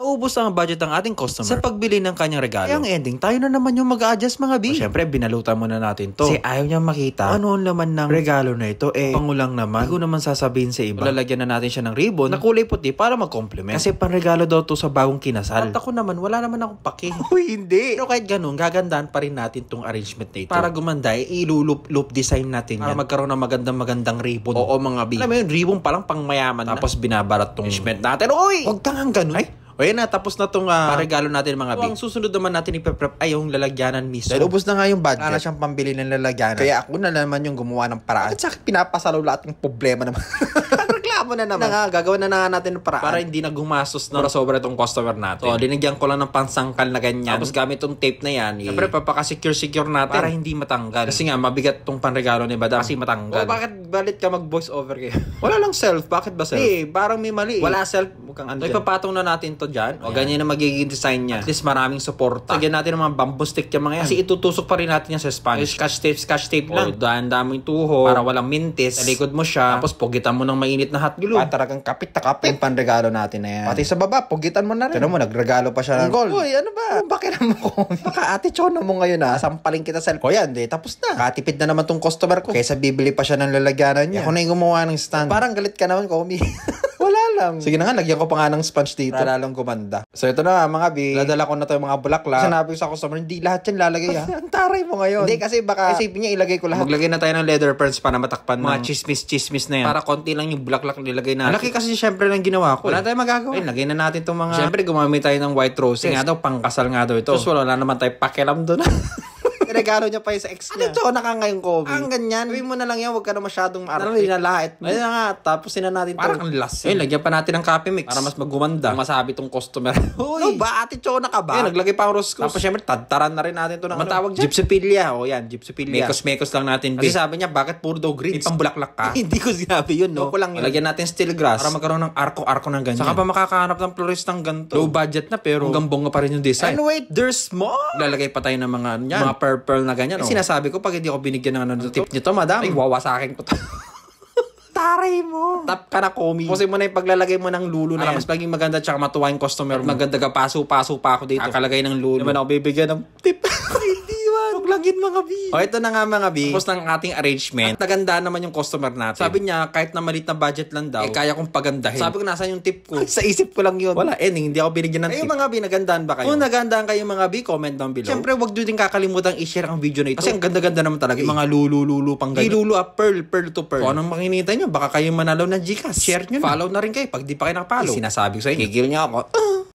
Naubos ang budget ng ating customer sa pagbili ng kanyang regalo. Kaya ang ending, tayo na naman yung mag-a-adjust mga B. Siyempre, binalutan muna natin to. Kasi ayaw niya makita ano ang laman ng regalo na ito. Pangulang naman. Hindi ko naman sasabihin sa iba. Lalagyan na natin siya ng ribbon na kulay puti para mag-complement. Kasi panregalo daw to sa bagong kinasal. At ako naman, wala naman akong pake. Uy, hindi. Pero kahit ganun, gagandaan pa rin natin tong arrangement na ito. Para gumanda, iluloop design natin yan. Para magkaroon ng magandang ribbon. Oo mga B. Alam mo yun, ribbon palang pang mayaman. Tapos binabarat tong arrangement natin. Uy! Huwag kang ganun. Ay! O yan na, tapos na itong regalo natin mga B. Ang susunod naman natin ipe-prep ay yung lalagyanan mismo. Dahil ubos na nga yung budget. Wala siyang pambili ng lalagyanan. Kaya ako na naman yung gumawa ng paraan. At sa akin pinapasalo lahat ng problema naman. Reklamo na naman. Gagawin na natin ng paraan. Para hindi na gumastos na sobra itong customer natin. So, linagyan ko lang ng pansangkal na ganyan. Tapos gamit itong tape na yan. Siyempre, papaka-secure natin. Para hindi matanggal. Kasi nga, mabigat itong panregalo ni Badam. Kasi matanggal. O bakit balit ka mag-voice over kayo? Wala lang self. Bakit ba self? Parang may mali. Wala self. Mukhang ano dyan. Ipapatong na natin to dyan. O ganyan na magiging design niya. At least maraming suporta. Lagyan natin ng mga bamboo stick yung mga yan. Kasi itutusok pa rin natin yan sa sponge. Scotch tape lang. O dahan-dahan mo yung tuho. Para walang mintis. Sa likod mo siya. Tapos pugitan mo ng mainit na hot glue. Talagang kapit na kapit. Yung panregalo natin na yan. Pati sa baba, pugitan mo na rin. Tignan mo, nagregalo pa siya ng gold. Uy, ano ba? Bakit naman ko? Baka ate chona mo ngayon sampalin kita sa ko yan. Tapos na. Katipid na naman tong customer ko. Kaysa bibili pa siya ng lalagyanan niya. Ako na yung gumawa ng stand. Parang galit ka naman, Komi. Wala lang. Sige na nga, lagyan ko pa nga ng sponge dito. Para lang gumanda. So ito na mga B. Dadala ko na to yung mga bulaklak. Sinabi ko sa customer, hindi lahat yan lalagay Ang taray mo ngayon. Hindi kasi baka isipin niya ilagay ko lahat. Maglagay na tayo ng leather pearls para matakpan mga chismis na yan. Para konti lang yung bulaklak nilagay natin. Malaki kasi syempre lang ginawa ko. Wala tayong magagawa. Lagay na natin itong mga... Syempre gumamit tayo ng white roses. Nga daw, pangkasal nga daw ito. Tapos wala naman tayo pakialam doon. Regalo niya pa yung sa ex niya. Ano ito? Nakangayong Kobe. Ang ganyan. Gawin mo na lang yan. Huwag ka na masyadong maarte. Nalait mo. Ayun na nga. Tapos na natin parang ang last. Ayun, lagyan pa natin ng coffee mix. Para mas magumanda. Masabi tong customer. Uy! Ano ba? Ate Chona ka ba? Ayun, naglagay pa ang roscos. Tapos syempre, tadtaran na rin natin ito ng matawag dyan. Gypsophilia. O yan, gypsophilia. Mekos lang natin. Kasi sabi niya, bakit puro daw green? May pambulaklak ka? Hindi ko sinabi yun, no? Ko lang yun. Lagyan natin steel grass. Para magkaroon ng arko ng ganyan. Saka pa makakahanap ng florist ng ganito. Low budget na pero hanggang bonga pa rin yung design. And wait, there's more! Lalagay pa tayo ng mga purple na ganyan, sinasabi ko, pag hindi ako binigyan ng tip nito, madam, ay, wawasakin ko to. Taray mo. Tap ka na, Komi. Kasi mo na yung paglalagay mo ng lulo na mas maging maganda tsaka matuwa yung customer mo. Maganda ka, paso-paso pa ako dito. Kakalagay ng lulo. Naman ako bibigyan ng tip. Hindi man. Huwag lagin mga B. O, ito na nga mga B. Tapos ng ating arrangement. Nagandaan naman yung customer natin. Sabi niya, kahit na malit na budget lang daw, kaya kong pagandahin. Sabi ko, nasaan yung tip ko? Sa isip ko lang yun. Wala, hindi ako binigyan ng tip. Mga B, nagandaan ba kayo? Kung nagandaan kayo mga B, comment down below. Siyempre, wag nyo din kakalimutan i-share ang video na ito. Kasi ang ganda-ganda naman talaga. Yung mga lulu pang ganyan. Lulu, pearl to pearl. Kung anong makinita nyo, baka kayo manalo ng Gcash. Share nyo na. Follow na rin kayo pag di pa kayo nakapollow. Sinasabi ko sa inyo. Gigil niya ako.